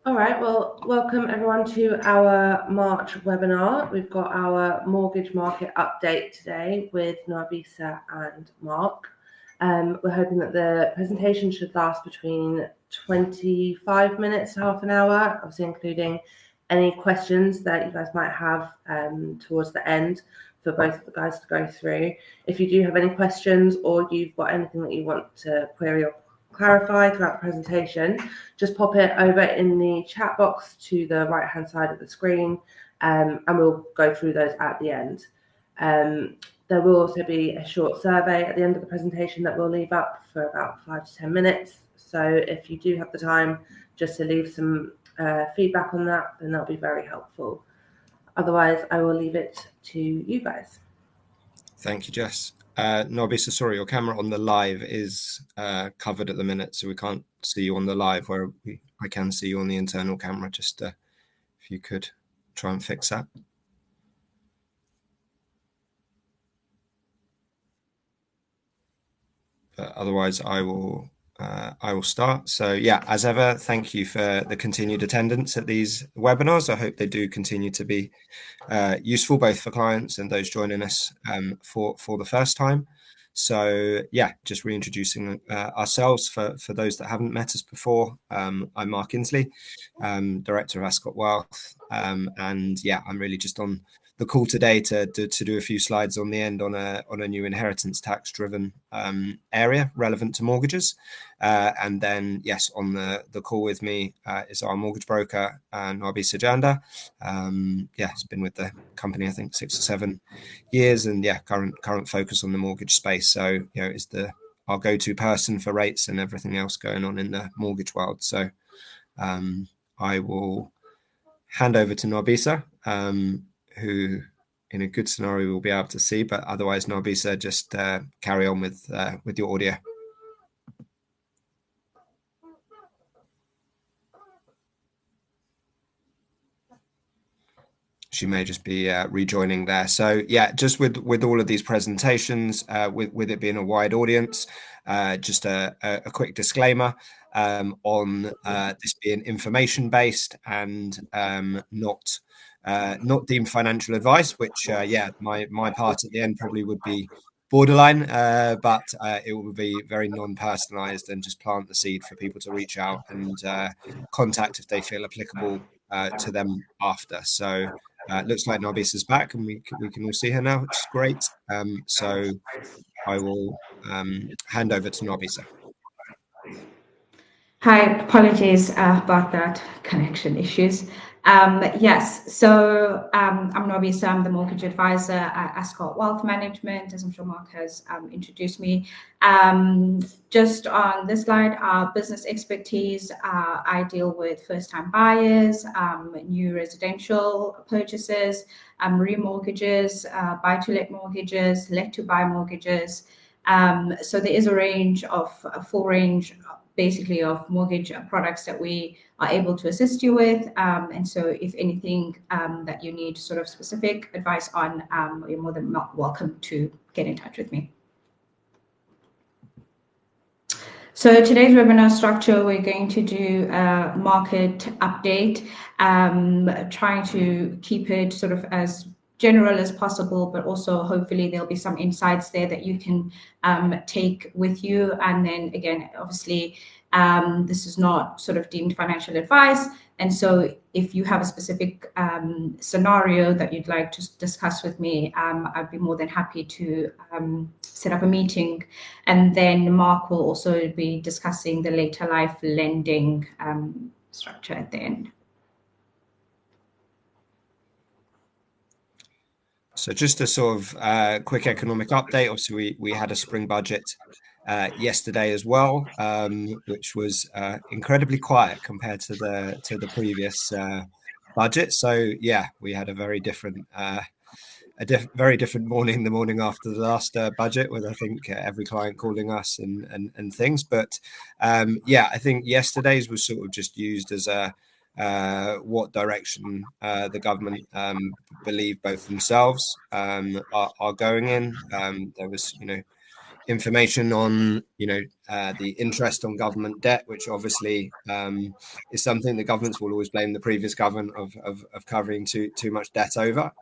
All right, well, welcome everyone to our March webinar. We've got our mortgage market update today with Nwabisa and Mark. We're hoping that the presentation should last between 25 minutes to half an hour, obviously including any questions that you guys might have towards the end for both of the guys to go through. If you do have any questions or you've got anything that you want to query or clarify throughout the presentation, just pop it over in the chat box to the right hand side of the screen, and we'll go through those at the end. There will also be a short survey at the end of the presentation that we'll leave up for about 5 to 10 minutes. So if you do have the time just to leave some feedback on that, then that'll be very helpful. Otherwise, I will leave it to you guys. Thank you, Jess. Nwabisa, sorry, your camera on the live is covered at the minute, so we can't see you on the live, where I can see you on the internal camera. Just if you could try and fix that. But otherwise, I will start. So yeah, as ever, thank you for the continued attendance at these webinars. I hope they do continue to be useful both for clients and those joining us for the first time. So yeah, just reintroducing ourselves for those that haven't met us before. I'm Mark Inslee, Director of Ascot Wealth, and yeah, I'm really just on the call today to do a few slides on the end on a new inheritance tax driven area relevant to mortgages, and then yes, on the call with me is our mortgage broker Nwabisa Janda. Yeah, he's been with the company I think 6 or 7 years, and yeah, current focus on the mortgage space. So is our go-to person for rates and everything else going on in the mortgage world. So I will hand over to Nwabisa, who in a good scenario we'll be able to see, but otherwise Nwabisa, just carry on with your audio. She may just be rejoining there. So yeah, just with all of these presentations, with it being a wide audience, just a quick disclaimer on this being information based and not deemed financial advice, which yeah, my part at the end probably would be borderline, but it will be very non-personalized and just plant the seed for people to reach out and contact if they feel applicable to them after. So looks like Nwabisa's back and we can all see her now, which is great. So I will hand over to Nwabisa. Hi, apologies about that connection issues. Yes, so I'm Nwabisa, I'm the mortgage advisor at Ascot Wealth Management, as I'm sure Mark has introduced me. Just on this slide, our business expertise, I deal with first-time buyers, new residential purchases, remortgages, buy-to-let mortgages, let-to-buy mortgages. So there is a full range basically of mortgage products that we are able to assist you with, and so if anything that you need sort of specific advice on, you're more than welcome to get in touch with me. So today's webinar structure, we're going to do a market update, trying to keep it sort of as general as possible, but also hopefully there'll be some insights there that you can take with you. And then again, obviously, this is not sort of deemed financial advice. And so if you have a specific scenario that you'd like to discuss with me, I'd be more than happy to set up a meeting. And then Mark will also be discussing the later life lending structure at the end. So just a sort of quick economic update. Obviously, we had a spring budget yesterday as well, which was incredibly quiet compared to the previous budget. So yeah, we had a very different very different morning, the morning after the last budget, with I think every client calling us and things. But yeah, I think yesterday's was sort of just used as a what direction the government believe both themselves are going in. There was, information on, the interest on government debt, which obviously is something the governments will always blame the previous government of covering too much debt over.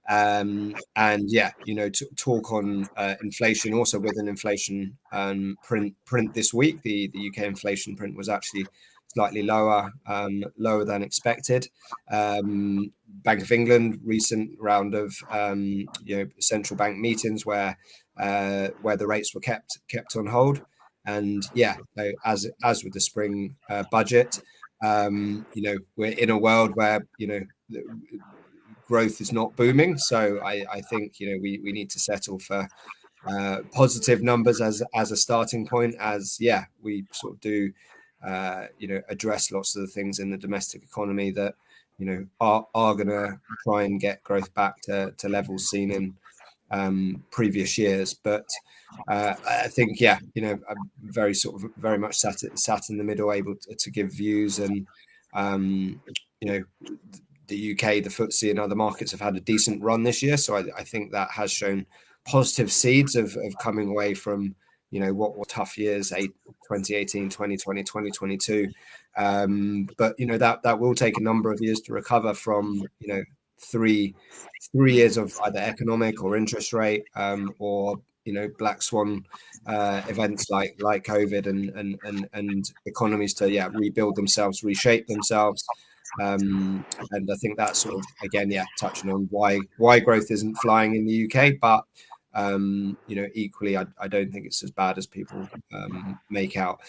And talk on inflation also with an inflation print this week. The UK inflation print was actually slightly lower than expected. Bank of England recent round of central bank meetings where the rates were kept on hold, and as with the spring budget, we're in a world where growth is not booming. So I think we need to settle for positive numbers as a starting point, as we sort of do address lots of the things in the domestic economy that are going to try and get growth back to levels seen in previous years. But I think I'm very much sat in the middle, able to give views, and the UK, the FTSE, and other markets have had a decent run this year. So I think that has shown positive seeds of coming away from what were tough years, 2018, 2020, 2022. But that will take a number of years to recover from 3 years of either economic or interest rate or black swan events like COVID and economies to rebuild themselves, reshape themselves. And I think that's sort of again touching on why growth isn't flying in the UK, but equally I don't think it's as bad as people make out.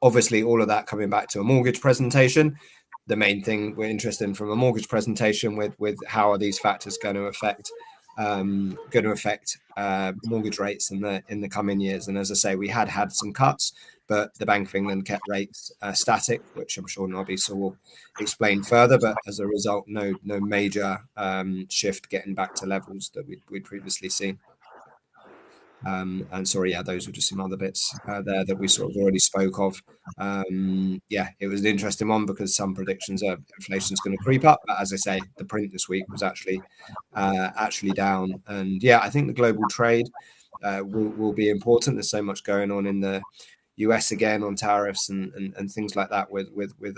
Obviously all of that coming back to a mortgage presentation, the main thing we're interested in from a mortgage presentation with how are these factors going to affect mortgage rates in the coming years. And as I say, we had some cuts, but the Bank of England kept rates static, which I'm sure Nwabisa will explain further. But as a result, no major shift getting back to levels that we'd previously seen. And sorry, those were just some other bits there that we sort of already spoke of. It was an interesting one because some predictions are inflation is going to creep up, but as I say, the print this week was actually down. And I think the global trade will be important. There's so much going on in the US again on tariffs and things like that with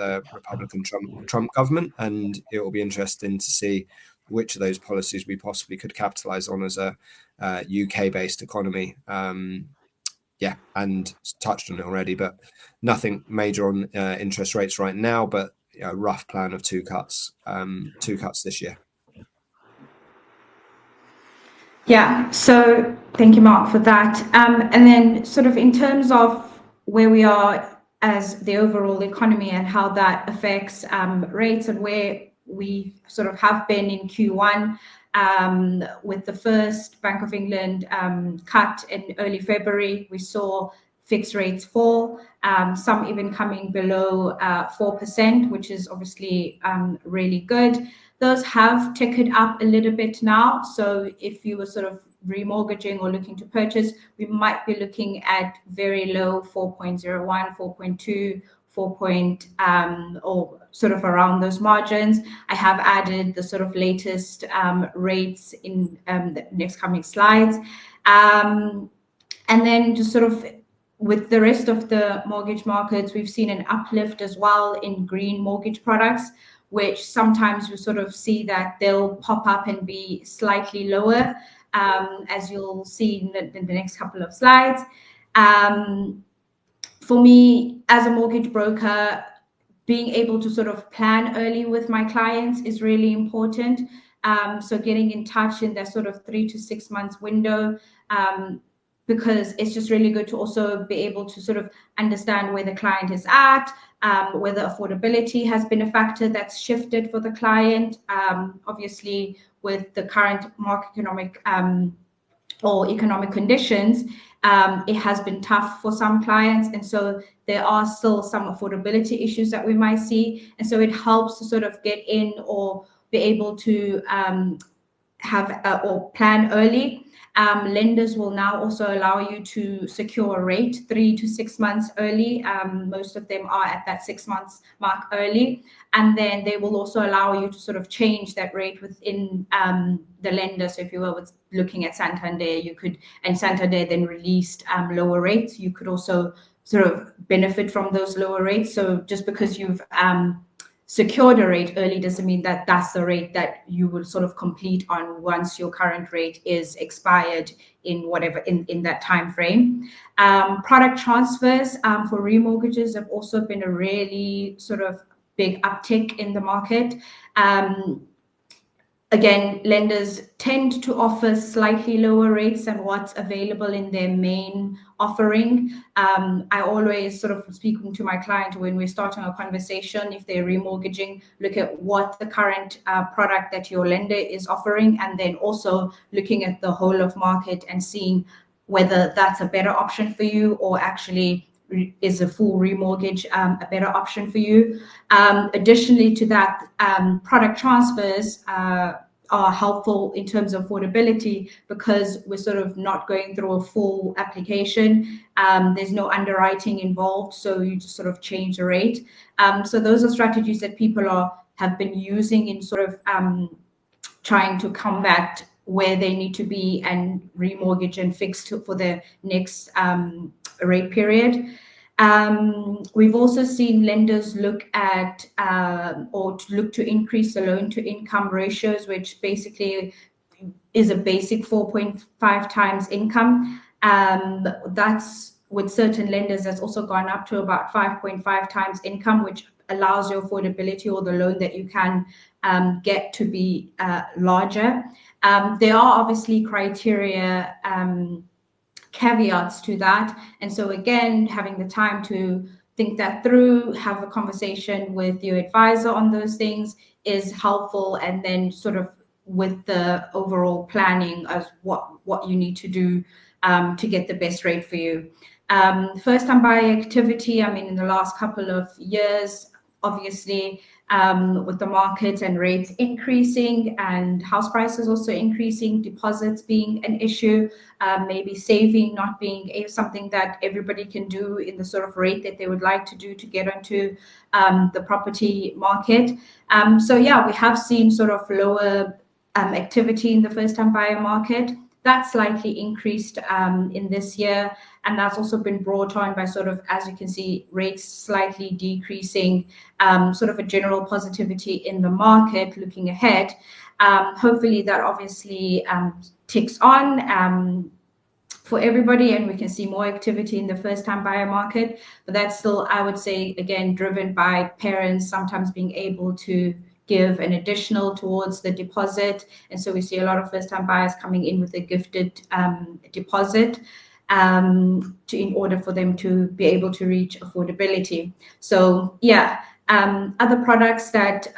a Republican Trump government, and it will be interesting to see which of those policies we possibly could capitalize on as a UK-based economy. And touched on it already, but nothing major on interest rates right now, but a rough plan of two cuts this year. So thank you, Mark, for that. And then sort of in terms of where we are as the overall economy and how that affects rates and where we sort of have been in Q1 with the first Bank of England cut in early February, we saw fixed rates fall, some even coming below 4%, which is obviously really good. Those have ticked up a little bit now. So if you were sort of remortgaging or looking to purchase, we might be looking at very low 4.01, 4.2, 4 or sort of around those margins. I have added the sort of latest rates in the next coming slides. And then just sort of with the rest of the mortgage markets, we've seen an uplift as well in green mortgage products, which sometimes you sort of see that they'll pop up and be slightly lower, as you'll see in the next couple of slides. For me, as a mortgage broker, being able to sort of plan early with my clients is really important. So getting in touch in that sort of 3 to 6 months window, because it's just really good to also be able to sort of understand where the client is at, whether affordability has been a factor that's shifted for the client. Obviously, with the current macroeconomic or economic conditions, it has been tough for some clients, and so there are still some affordability issues that we might see, and so it helps to sort of get in or be able to have or plan early. Lenders will now also allow you to secure a rate 3 to 6 months early. Most of them are at that 6 months mark early. And then they will also allow you to sort of change that rate within the lender. So if you were looking at Santander, you could, and Santander then released lower rates, you could also sort of benefit from those lower rates. So just because you've secured a rate early doesn't mean that that's the rate that you will sort of complete on once your current rate is expired in whatever in that time frame. Product transfers for remortgages have also been a really sort of big uptick in the market. Again, lenders tend to offer slightly lower rates than what's available in their main offering. I always sort of speaking to my client when we're starting a conversation, if they're remortgaging, look at what the current product that your lender is offering, and then also looking at the whole of market and seeing whether that's a better option for you, or actually is a full remortgage a better option for you. Additionally to that, product transfers are helpful in terms of affordability, because we're sort of not going through a full application. There's no underwriting involved, so you just sort of change the rate. So those are strategies that people have been using in sort of trying to combat where they need to be and remortgage and fix for the next rate period. We've also seen lenders look at or to look to increase the loan to income ratios, which basically is a basic 4.5 times income. That's with certain lenders that's also gone up to about 5.5 times income, which allows your affordability or the loan that you can get to be larger. There are obviously criteria caveats to that, and so again, having the time to think that through, have a conversation with your advisor on those things is helpful, and then sort of with the overall planning as what you need to do to get the best rate for you. First time buyer activity, I mean, in the last couple of years, obviously, with the market and rates increasing and house prices also increasing, deposits being an issue, maybe saving not being something that everybody can do in the sort of rate that they would like to do to get onto the property market. So yeah, we have seen sort of lower activity in the first-time buyer market. That's slightly increased in this year, and that's also been brought on by sort of, as you can see, rates slightly decreasing, sort of a general positivity in the market looking ahead. Hopefully that obviously ticks on for everybody, and we can see more activity in the first-time buyer market, but that's still, I would say, again, driven by parents sometimes being able to give an additional towards the deposit, and so we see a lot of first-time buyers coming in with a gifted deposit in order for them to be able to reach affordability. So yeah, other products that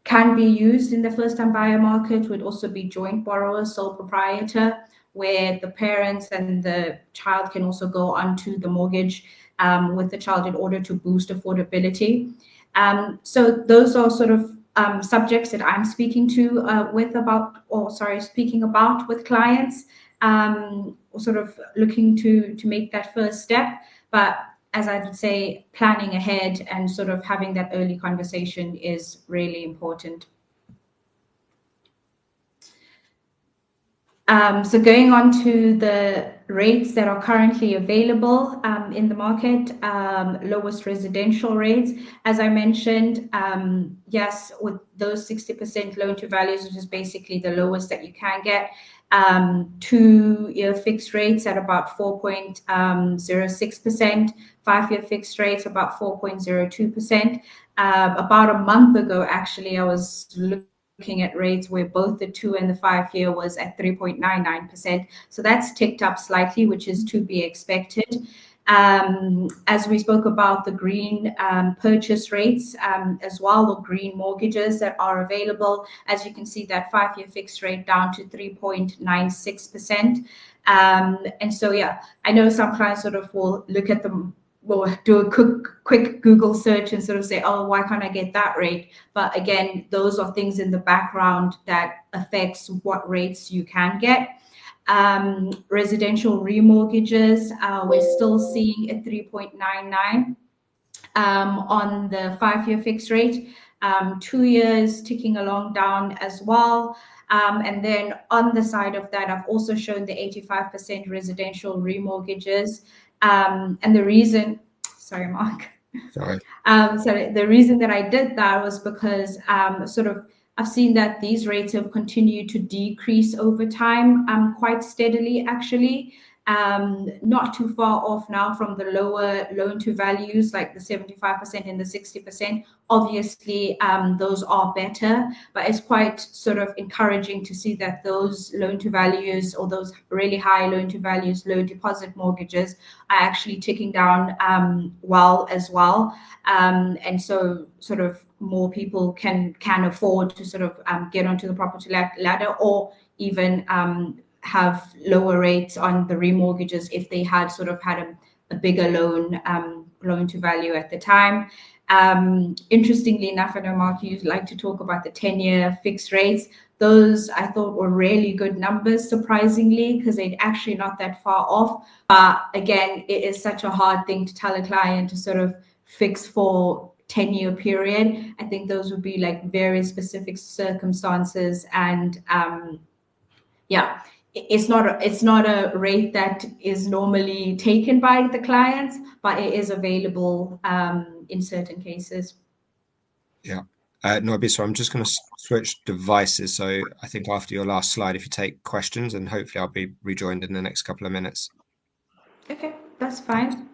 can be used in the first-time buyer market would also be joint borrower, sole proprietor, where the parents and the child can also go onto the mortgage with the child in order to boost affordability. So those are sort of subjects that I'm speaking about with clients, sort of looking to make that first step. But as I would say, planning ahead and sort of having that early conversation is really important. So going on to the rates that are currently available in the market, lowest residential rates, as I mentioned, yes, with those 60% loan to values, which is basically the lowest that you can get, 2-year fixed rates at about 4.06%, 5-year fixed rates about 4.02%. About a month ago, actually, I was looking at rates where both the 2 and the 5-year was at 3.99%. So that's ticked up slightly, which is to be expected. As we spoke about the green purchase rates as well, or green mortgages that are available, as you can see, that 5-year fixed rate down to 3.96%. And so, yeah, I know some clients sort of will look at or do a quick Google search and sort of say, oh, why can't I get that rate? But again, those are things in the background that affects what rates you can get. Residential remortgages, we're still seeing a 3.99 on the 5-year fixed rate. 2 years ticking along down as well. And then on the side of that, I've also shown the 85% residential remortgages. And the reason, sorry, Mark. Sorry. So the reason that I did that was because I've seen that these rates have continued to decrease over time, quite steadily, actually. Not too far off now from the lower loan to values, like the 75% and the 60%. Obviously, those are better, but it's quite sort of encouraging to see that those loan to values, or those really high loan to values, low deposit mortgages, are actually ticking down well as well. And so sort of more people can afford to sort of get onto the property ladder, or even have lower rates on the remortgages if they had sort of had a bigger loan to value at the time. Interestingly enough, I know, Mark, you like to talk about the 10-year fixed rates. Those I thought were really good numbers, surprisingly, because they're actually not that far off. But again, it is such a hard thing to tell a client to sort of fix for 10-year period. I think those would be like very specific circumstances, and yeah, it's not a rate that is normally taken by the clients, but it is available in certain cases. Yeah. Nwabisa, I'm just going to switch devices. So I think after your last slide, if you take questions, and hopefully I'll be rejoined in the next couple of minutes. Okay, that's fine.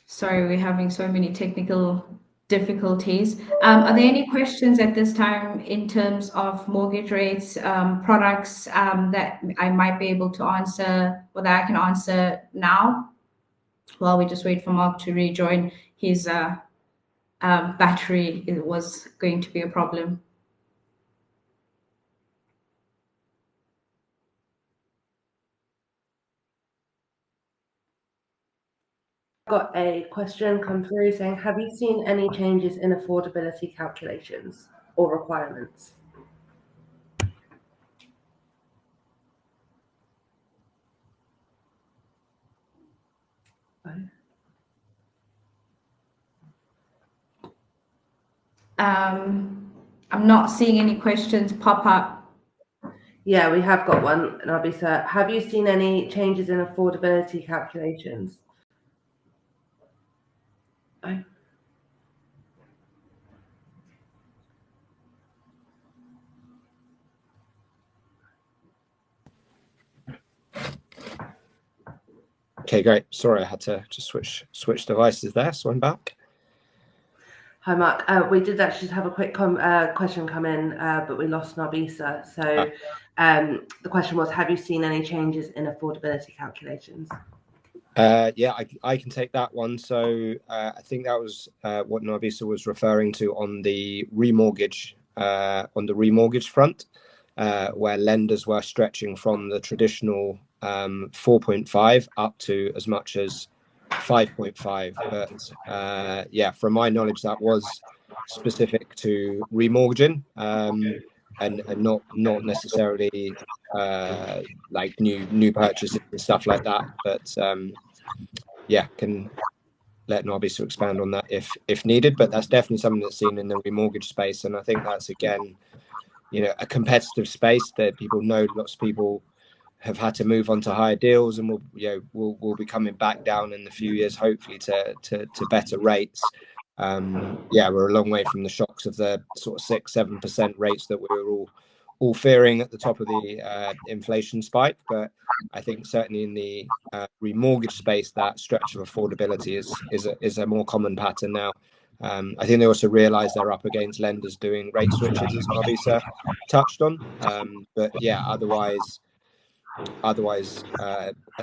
Sorry, we're having so many technical difficulties. Are there any questions at this time in terms of mortgage rates, products that I might be able to answer, or that I can answer now, while we just wait for Mark to rejoin? His battery was going to be a problem. Got a question come through saying, have you seen any changes in affordability calculations or requirements? I'm not seeing any questions pop up. Yeah, we have got one, Nwabisa. Have you seen any changes in affordability calculations? Okay, great. Sorry, I had to just switch devices there, so I'm back. Hi, Mark. We did actually have a quick question come in, but we lost Nwabisa. So the question was, have you seen any changes in affordability calculations? Yeah, I can take that one. So I think that was what Nwabisa was referring to on the remortgage front, where lenders were stretching from the traditional 4.5 up to as much as 5.5. But yeah, from my knowledge, that was specific to remortgaging, and not necessarily like new purchases and stuff like that. But yeah, can let Nwabisa expand on that if needed. But that's definitely something that's seen in the remortgage space, and I think that's again, a competitive space that people know. Lots of people have had to move on to higher deals, and we'll be coming back down in a few years, hopefully to better rates. Yeah, we're a long way from the shocks of the sort of 6-7% rates that we were all fearing at the top of the inflation spike. But I think certainly in the remortgage space, that stretch of affordability is a more common pattern now. I think they also realise they're up against lenders doing rate switches, as Nwabisa touched on. But yeah, otherwise, I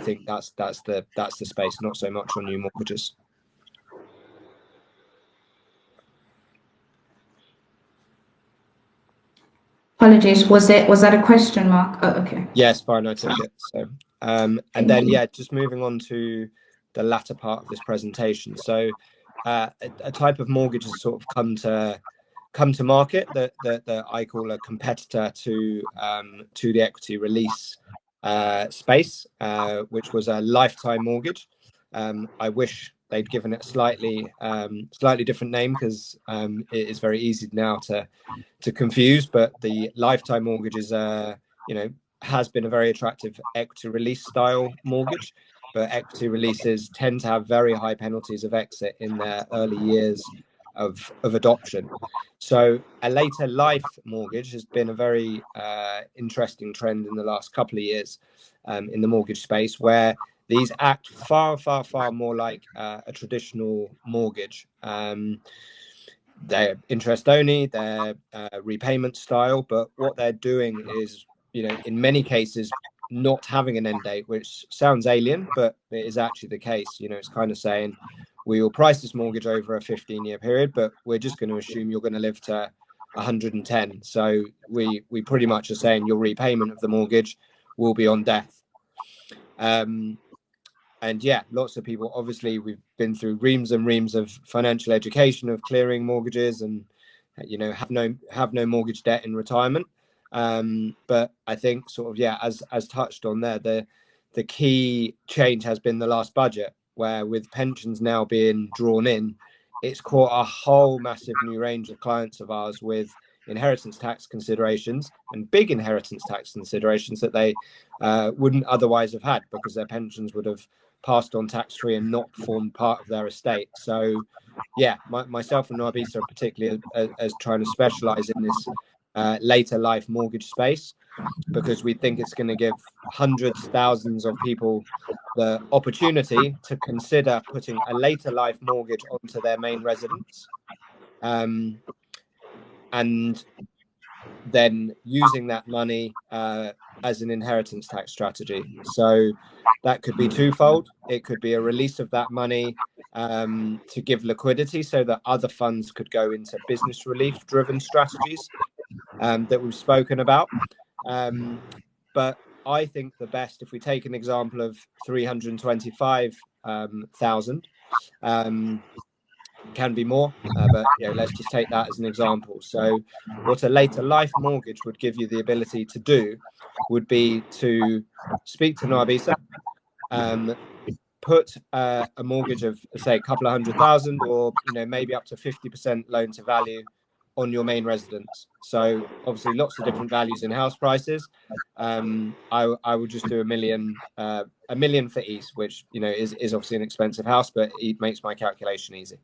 think that's the space, not so much on new mortgages. Apologies. Was that a question, Mark? Oh, okay. Yes, fine. I took it. So And then, yeah, just moving on to the latter part of this presentation. So a type of mortgage has sort of come to market that I call a competitor to the equity release space, which was a lifetime mortgage. I wish they'd given it a slightly different name, because it is very easy now to confuse. But the lifetime mortgage is has been a very attractive equity release style mortgage, but equity releases tend to have very high penalties of exit in their early years of adoption. So a later life mortgage has been a very interesting trend in the last couple of years in the mortgage space, where these act far more like a traditional mortgage. They're interest only, they're repayment style, but what they're doing is, in many cases, not having an end date, which sounds alien, but it is actually the case. It's kind of saying, we will price this mortgage over a 15-year period, but we're just going to assume you're going to live to 110. So we pretty much are saying your repayment of the mortgage will be on death. And yeah, lots of people, obviously, we've been through reams and reams of financial education of clearing mortgages and, have no mortgage debt in retirement. But I think sort of, yeah, as touched on there, the key change has been the last budget, where with pensions now being drawn in, it's caught a whole massive new range of clients of ours with inheritance tax considerations, and big inheritance tax considerations that they wouldn't otherwise have had, because their pensions would have passed on tax-free and not formed part of their estate. So yeah, myself and Nwabisa are particularly as trying to specialize in this later life mortgage space, because we think it's going to give hundreds, thousands of people the opportunity to consider putting a later life mortgage onto their main residence, and then using that money as an inheritance tax strategy. So that could be twofold. It could be a release of that money to give liquidity so that other funds could go into business relief driven strategies that we've spoken about. But I think the best, if we take an example of 325,000, can be more, but let's just take that as an example. So what a later life mortgage would give you the ability to do would be to speak to Nwabisa, put a mortgage of, say, a couple of 100,000, or maybe up to 50% loan to value on your main residence. So obviously lots of different values in house prices. I would just do a million for ease, which is obviously an expensive house, but it makes my calculation easy.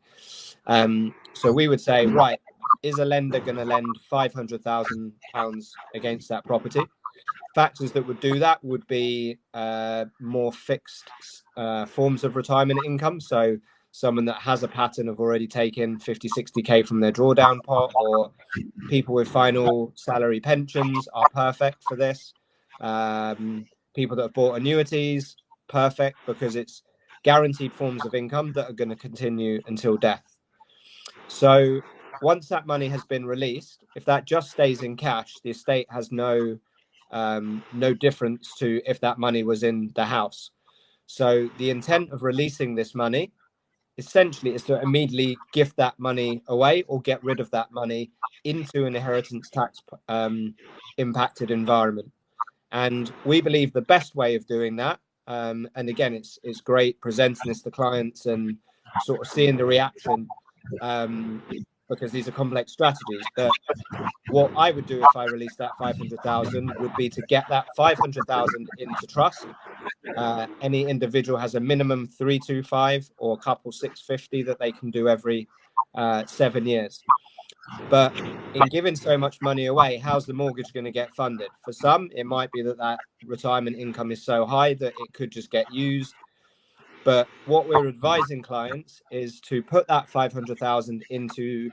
So we would say, right, is a lender going to lend £500,000 against that property? Factors that would do that would be more fixed forms of retirement income. So someone that has a pattern of already taking 50, 60K from their drawdown pot, or people with final salary pensions are perfect for this. People that have bought annuities, perfect, because it's guaranteed forms of income that are going to continue until death. So once that money has been released, if that just stays in cash, the estate has no difference to if that money was in the house. So the intent of releasing this money essentially is to immediately gift that money away or get rid of that money into an inheritance tax impacted environment. And we believe the best way of doing that, and again, it's great presenting this to clients and sort of seeing the reaction, because these are complex strategies. But what I would do if I released that 500,000 would be to get that 500,000 into trust. Any individual has a minimum 325 or a couple 650 that they can do every 7 years. But in giving so much money away, how's the mortgage going to get funded? For some, it might be that retirement income is so high that it could just get used. But what we're advising clients is to put that 500,000 into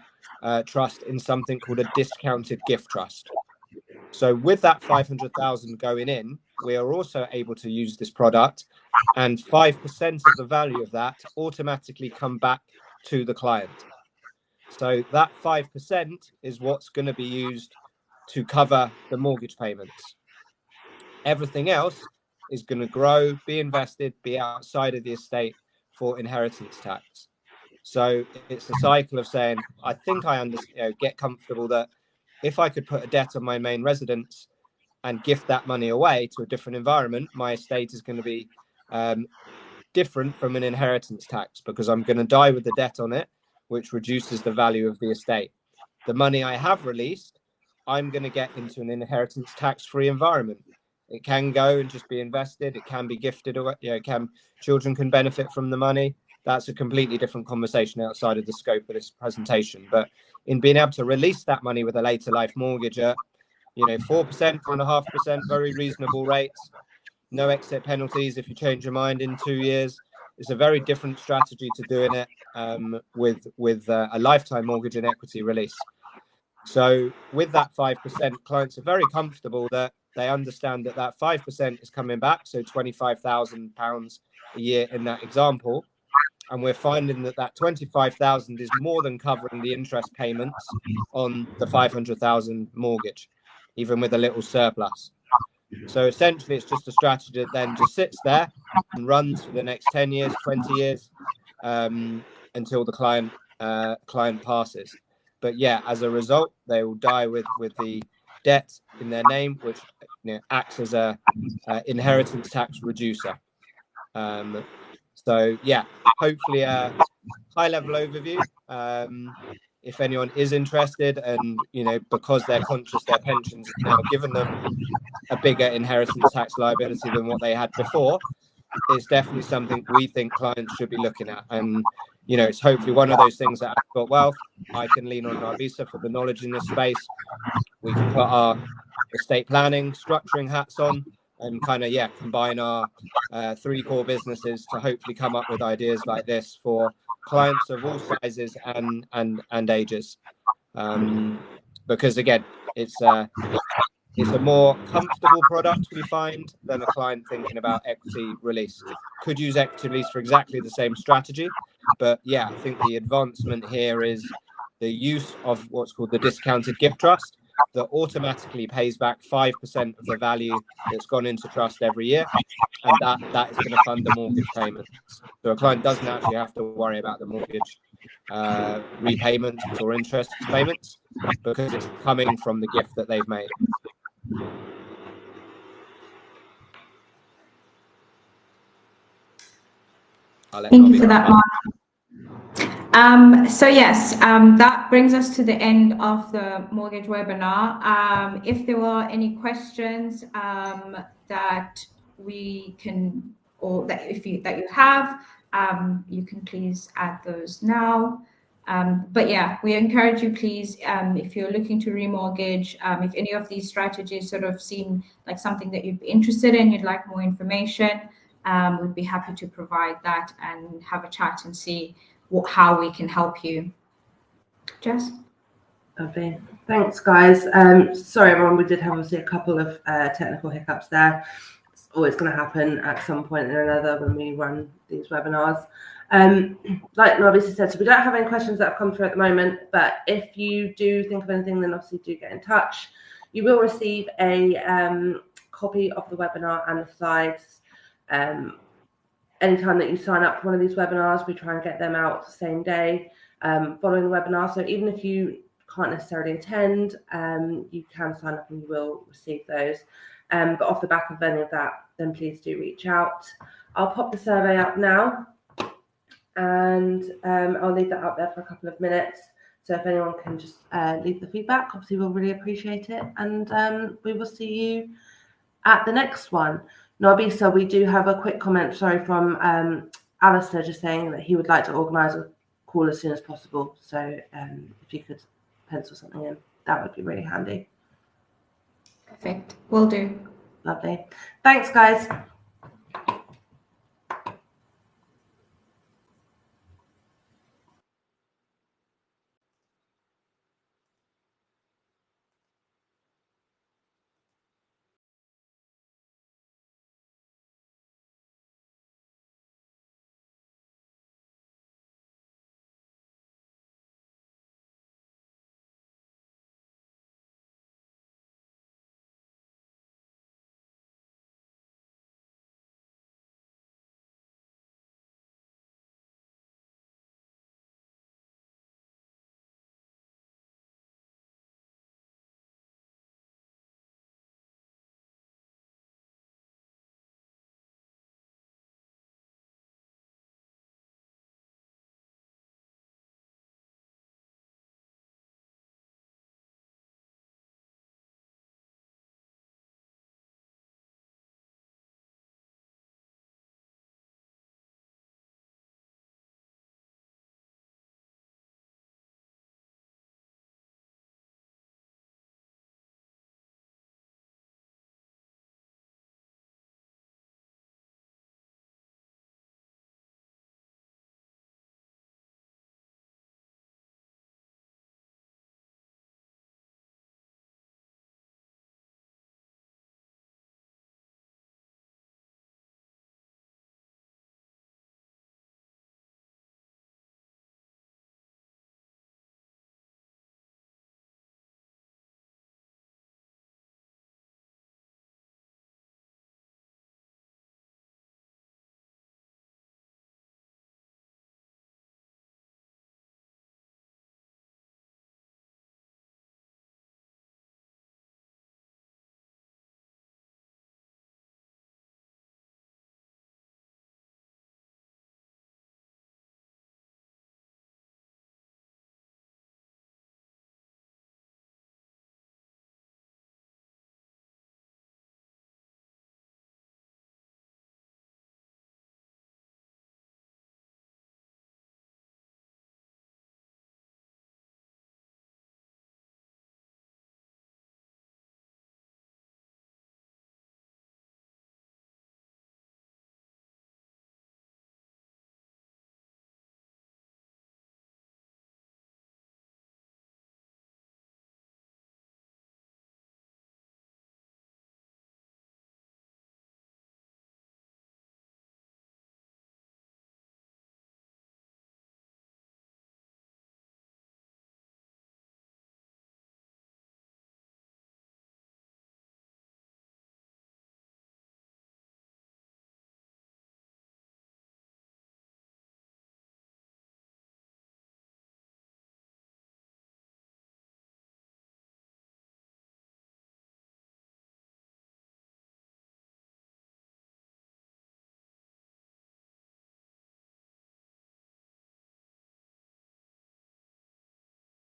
trust in something called a discounted gift trust. So with that 500,000 going in, we are also able to use this product, and 5% of the value of that automatically come back to the client. So that 5% is what's going to be used to cover the mortgage payments. Everything else is going to grow, be invested, be outside of the estate for inheritance tax. So it's a cycle of saying, I think I understand, get comfortable that if I could put a debt on my main residence and gift that money away to a different environment, my estate is going to be different from an inheritance tax, because I'm going to die with the debt on it, which reduces the value of the estate. The money I have released, I'm going to get into an inheritance tax-free environment. It can go and just be invested. It can be gifted away. Children can benefit from the money. That's a completely different conversation outside of the scope of this presentation. But in being able to release that money with a later life mortgage at 4%, 4.5%, very reasonable rates, no exit penalties if you change your mind in 2 years. It's a very different strategy to doing it with a lifetime mortgage and equity release. So with that 5%, clients are very comfortable that they understand that that 5% is coming back, so £25,000 a year in that example. And we're finding that that 25,000 is more than covering the interest payments on the 500,000 mortgage, even with a little surplus. So essentially, it's just a strategy that then just sits there and runs for the next 10 years, 20 years, until the client passes. But yeah, as a result, they will die with the debt in their name, which acts as a inheritance tax reducer. So yeah, hopefully a high-level overview. If anyone is interested, and because they're conscious their pensions now given them a bigger inheritance tax liability than what they had before, it's definitely something we think clients should be looking at. And it's hopefully one of those things that Ascot Wealth, I can lean on Nwabisa for the knowledge in this space. We can put our estate planning, structuring hats on, and combine our 3 core businesses to hopefully come up with ideas like this for clients of all sizes and ages. Because again, it's a more comfortable product, we find, than a client thinking about equity release. Could use equity release for exactly the same strategy. But yeah, I think the advancement here is the use of what's called the discounted gift trust that automatically pays back 5% of the value that's gone into trust every year. And that is going to fund the mortgage payments. So a client doesn't actually have to worry about the mortgage repayments or interest payments, because it's coming from the gift that they've made. Thank you for that, Mark. So yes, that brings us to the end of the mortgage webinar. If there were any questions that we can, or that you have, you can please add those now. But yeah, we encourage you, please, if you're looking to remortgage, if any of these strategies sort of seem like something that you'd be interested in, you'd like more information, we'd be happy to provide that and have a chat and see how we can help you. Jess? Okay, thanks guys. Sorry everyone, we did have obviously a couple of technical hiccups there. It's always going to happen at some point or another when we run these webinars. Like Nwabisa said, so we don't have any questions that have come through at the moment, but if you do think of anything, then obviously do get in touch. You will receive a copy of the webinar and the slides anytime that you sign up for one of these webinars. We try and get them out the same day following the webinar. So even if you can't necessarily attend, you can sign up and you will receive those. But off the back of any of that, then please do reach out. I'll pop the survey up now, and I'll leave that out there for a couple of minutes. So if anyone can just leave the feedback, obviously we'll really appreciate it. And we will see you at the next one. Nwabisa, we do have a quick comment, sorry, from Alistair, just saying that he would like to organise a call as soon as possible. So if you could pencil something in, that would be really handy. Perfect. Will do. Lovely. Thanks, guys.